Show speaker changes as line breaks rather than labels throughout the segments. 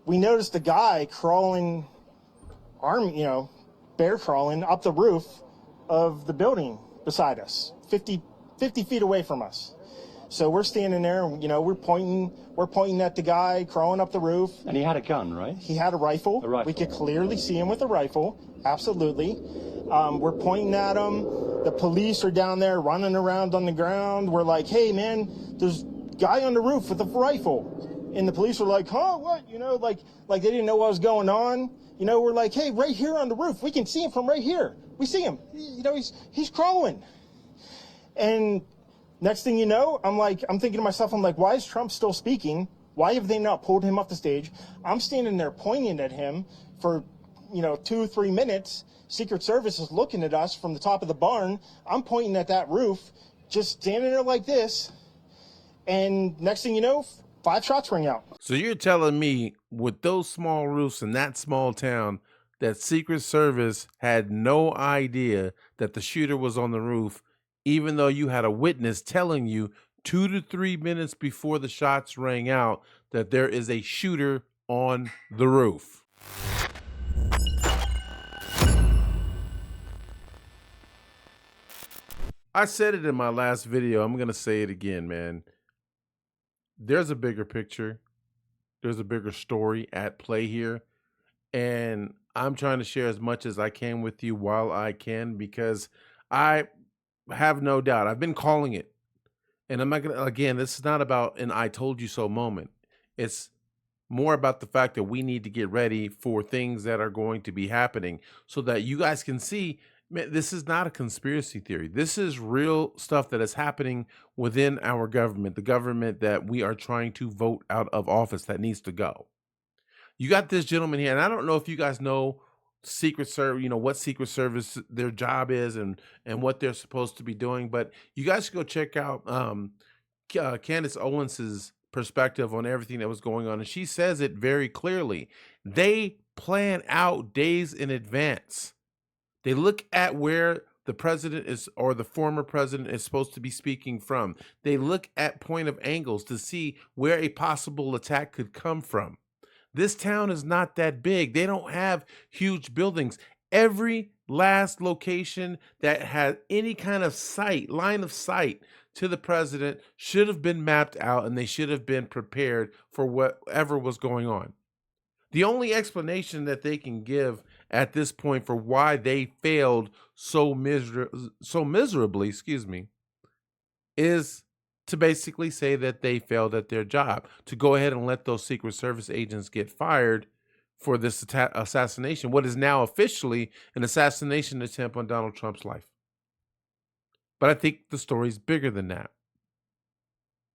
we noticed a guy crawling, bear crawling up the roof of the building beside us, 50 feet away from us. So we're standing there, and, we're pointing at the guy crawling up the roof.
And he had a gun, right?
He had a rifle.
A rifle.
We could clearly see him with a rifle. Absolutely. We're pointing at him. The police are down there running around on the ground. We're like, hey, man, there's a guy on the roof with a rifle. And the police were like, huh, what? Like they didn't know what was going on. We're like, hey, right here on the roof. We can see him from right here. We see him. He's crawling. And next thing you know, I'm thinking to myself, why is Trump still speaking? Why have they not pulled him off the stage? I'm standing there pointing at him for, 2-3 minutes. Secret Service is looking at us from the top of the barn. I'm pointing at that roof, just standing there like this. And next thing you know, 5 shots ring out.
So you're telling me with those small roofs in that small town that Secret Service had no idea that the shooter was on the roof, even though you had a witness telling you 2 to 3 minutes before the shots rang out that there is a shooter on the roof? I said it in my last video. I'm going to say it again, man. There's a bigger picture. There's a bigger story at play here. And I'm trying to share as much as I can with you while I can, because I have no doubt. I've been calling it. And I'm not going to, again, this is not about an I told you so moment. It's more about the fact that we need to get ready for things that are going to be happening so that you guys can see, man, this is not a conspiracy theory. This is real stuff that is happening within our government, the government that we are trying to vote out of office that needs to go. You got this gentleman here, and I don't know if you guys know Secret Service, what Secret Service, their job is and what they're supposed to be doing, but you guys should go check out Candace Owens's perspective on everything that was going on, and she says it very clearly. They plan out days in advance. They look at where the president is, or the former president is supposed to be speaking from. They look at point of angles to see where a possible attack could come from. This town is not that big. They don't have huge buildings. Every last location that had any kind of line of sight to the president should have been mapped out, and they should have been prepared for whatever was going on. The only explanation that they can give at this point for why they failed so miserably, is to basically say that they failed at their job, to go ahead and let those Secret Service agents get fired for this assassination, what is now officially an assassination attempt on Donald Trump's life. But I think the story's bigger than that.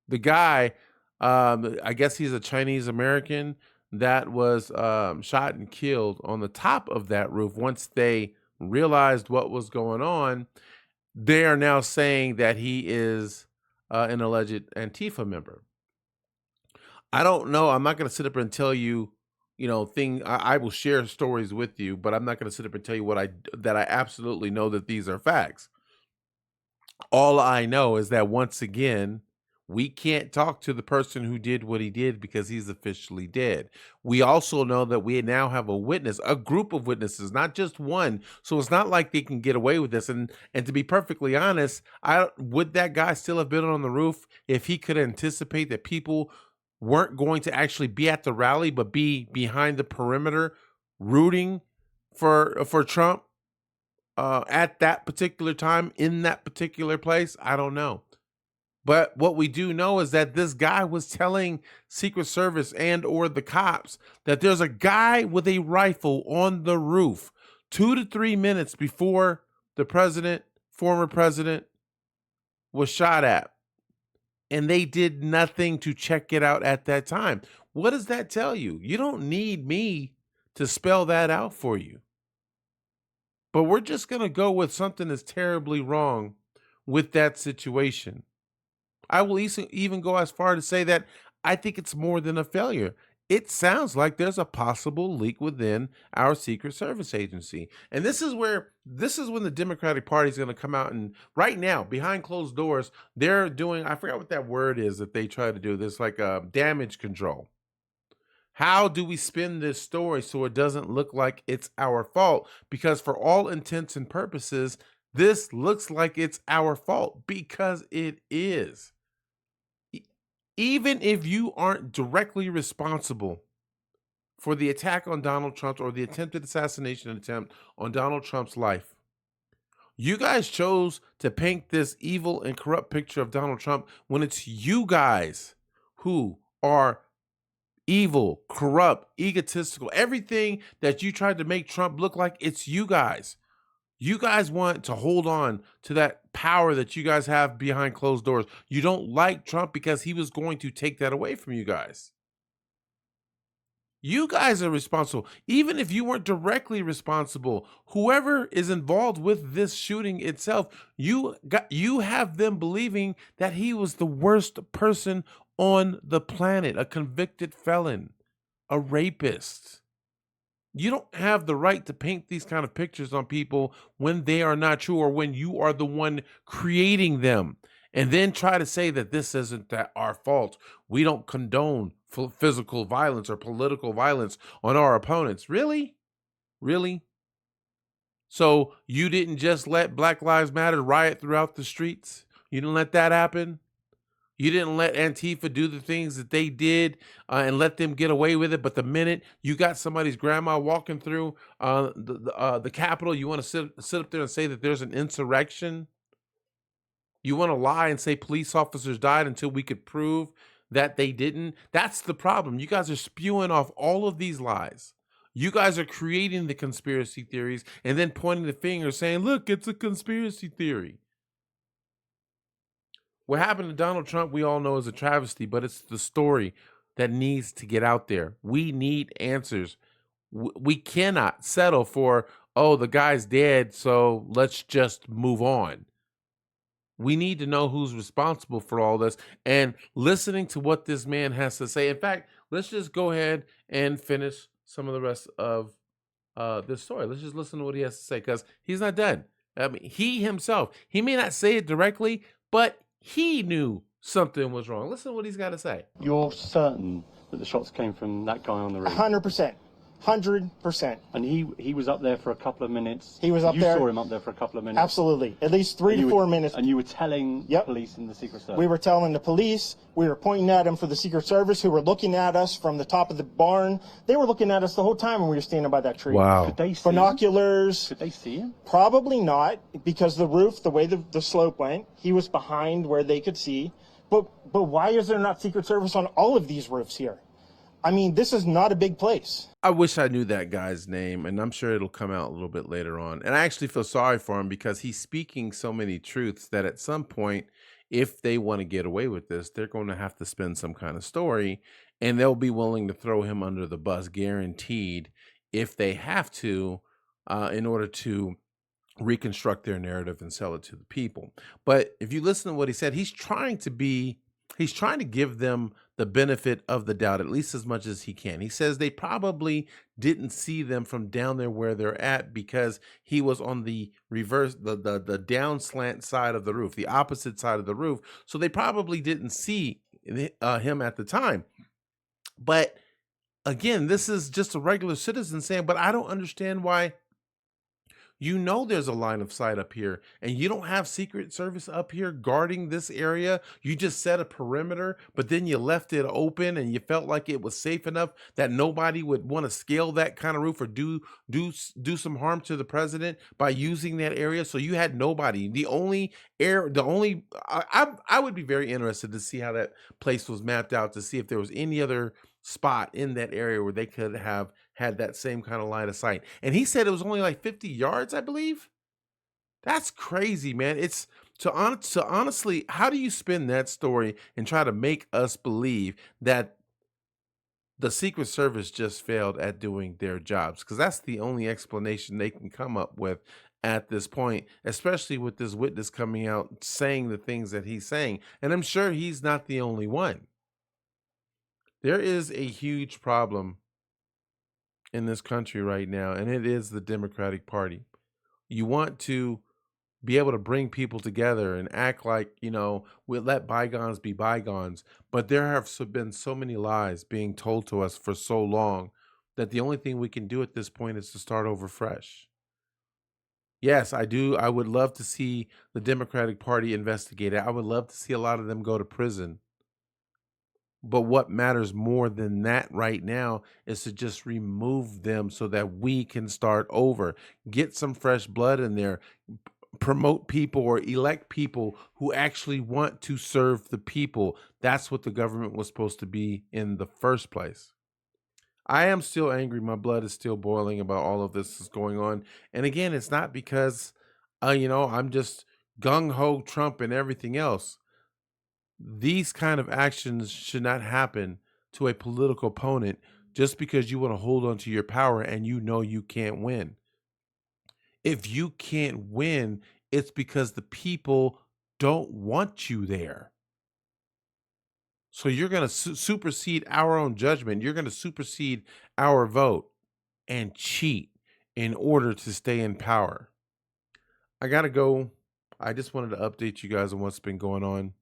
The guy, I guess he's a Chinese American, that was shot and killed on the top of that roof. Once they realized what was going on, they are now saying that he is an alleged Antifa member. I don't know. I'm not going to sit up and tell you, I will share stories with you, but I'm not going to sit up and tell you that I absolutely know that these are facts. All I know is that, once again, we can't talk to the person who did what he did because he's officially dead. We also know that we now have a witness, a group of witnesses, not just one. So it's not like they can get away with this. And to be perfectly honest, would that guy still have been on the roof if he could anticipate that people weren't going to actually be at the rally, but be behind the perimeter rooting for Trump at that particular time in that particular place? I don't know. But what we do know is that this guy was telling Secret Service and or the cops that there's a guy with a rifle on the roof 2 to 3 minutes before the former president, was shot at. And they did nothing to check it out at that time. What does that tell you? You don't need me to spell that out for you. But we're just going to go with something that's terribly wrong with that situation. I will even go as far to say that I think it's more than a failure. It sounds like there's a possible leak within our Secret Service agency. And this is when the Democratic Party is going to come out, and right now, behind closed doors, they're doing, I forgot what that word is that they try to do. This like damage control. How do we spin this story so it doesn't look like it's our fault? Because for all intents and purposes, this looks like it's our fault because it is. E- Even if you aren't directly responsible for the attack on Donald Trump or the attempted assassination attempt on Donald Trump's life, you guys chose to paint this evil and corrupt picture of Donald Trump when it's you guys who are evil, corrupt, egotistical, everything that you tried to make Trump look like, it's you guys. You guys want to hold on to that power that you guys have behind closed doors. You don't like Trump because he was going to take that away from you guys. You guys are responsible. Even if you weren't directly responsible, whoever is involved with this shooting itself, you have them believing that he was the worst person on the planet, a convicted felon, a rapist. You don't have the right to paint these kind of pictures on people when they are not true or when you are the one creating them. And then try to say that this isn't that our fault. We don't condone physical violence or political violence on our opponents. Really? Really? So you didn't just let Black Lives Matter riot throughout the streets? You didn't let that happen? You didn't let Antifa do the things that they did and let them get away with it. But the minute you got somebody's grandma walking through the Capitol, you want to sit up there and say that there's an insurrection? You want to lie and say police officers died until we could prove that they didn't? That's the problem. You guys are spewing off all of these lies. You guys are creating the conspiracy theories and then pointing the finger saying, look, it's a conspiracy theory. What happened to Donald Trump, we all know, is a travesty, but it's the story that needs to get out there. We need answers. We cannot settle for, oh, the guy's dead, so let's just move on. We need to know who's responsible for all this and listening to what this man has to say. In fact, let's just go ahead and finish some of the rest of this story. Let's just listen to what he has to say because he's not done. I mean, he himself, he may not say it directly, but he knew something was wrong. Listen to what he's got to say.
You're certain that the shots came from that guy on the roof?
100%. 100%.
And he was up there for a couple of minutes?
He was up there.
You saw him up there for a couple of minutes?
Absolutely. At least 3 to 4 minutes.
And you were telling the police and the Secret Service?
We were telling the police. We were pointing at him for the Secret Service, who were looking at us from the top of the barn. They were looking at us the whole time when we were standing by that tree.
Wow.
Could they see
Binoculars.
Could they see him?
Probably not, because the roof, the way the slope went, he was behind where they could see. But why is there not Secret Service on all of these roofs here? I mean, this is not a big place.
I wish I knew that guy's name, and I'm sure it'll come out a little bit later on. And I actually feel sorry for him because he's speaking so many truths that at some point, if they want to get away with this, they're going to have to spin some kind of story, and they'll be willing to throw him under the bus, guaranteed, if they have to, in order to reconstruct their narrative and sell it to the people. But if you listen to what he said, he's trying to give them the benefit of the doubt, at least as much as he can. He says they probably didn't see them from down there where they're at because he was on the reverse, the down slant side of the roof, the opposite side of the roof. So they probably didn't see him at the time. But again, this is just a regular citizen saying, but I don't understand why. You know there's a line of sight up here, and you don't have Secret Service up here guarding this area. You just set a perimeter, but then you left it open, and you felt like it was safe enough that nobody would want to scale that kind of roof or do some harm to the president by using that area. So you had nobody. I would be very interested to see how that place was mapped out to see if there was any other spot in that area where they could have had that same kind of line of sight. And he said it was only like 50 yards, I believe. That's crazy, man. It's honestly, how do you spin that story and try to make us believe that the Secret Service just failed at doing their jobs? Because that's the only explanation they can come up with at this point, especially with this witness coming out saying the things that he's saying. And I'm sure he's not the only one. There is a huge problem in this country right now, and it is the Democratic Party. You want to be able to bring people together and act like, we let bygones be bygones. But there have been so many lies being told to us for so long that the only thing we can do at this point is to start over fresh. Yes, I do. I would love to see the Democratic Party investigated. I would love to see a lot of them go to prison. But what matters more than that right now is to just remove them so that we can start over. Get some fresh blood in there. Promote people or elect people who actually want to serve the people. That's what the government was supposed to be in the first place. I am still angry. My blood is still boiling about all of this is going on. And again, it's not because, I'm just gung ho Trump and everything else. These kind of actions should not happen to a political opponent just because you want to hold on to your power and you know you can't win. If you can't win, it's because the people don't want you there. So you're going to supersede our own judgment. You're going to supersede our vote and cheat in order to stay in power. I got to go. I just wanted to update you guys on what's been going on.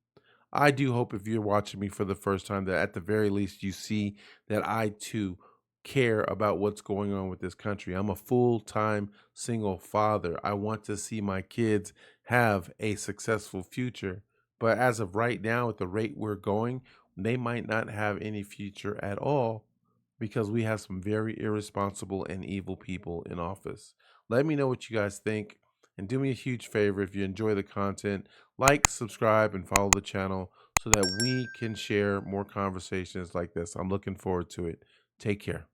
I do hope if you're watching me for the first time that at the very least you see that I too care about what's going on with this country. I'm a full-time single father. I want to see my kids have a successful future. But as of right now, at the rate we're going, they might not have any future at all because we have some very irresponsible and evil people in office. Let me know what you guys think. And do me a huge favor if you enjoy the content, like, subscribe, and follow the channel so that we can share more conversations like this. I'm looking forward to it. Take care.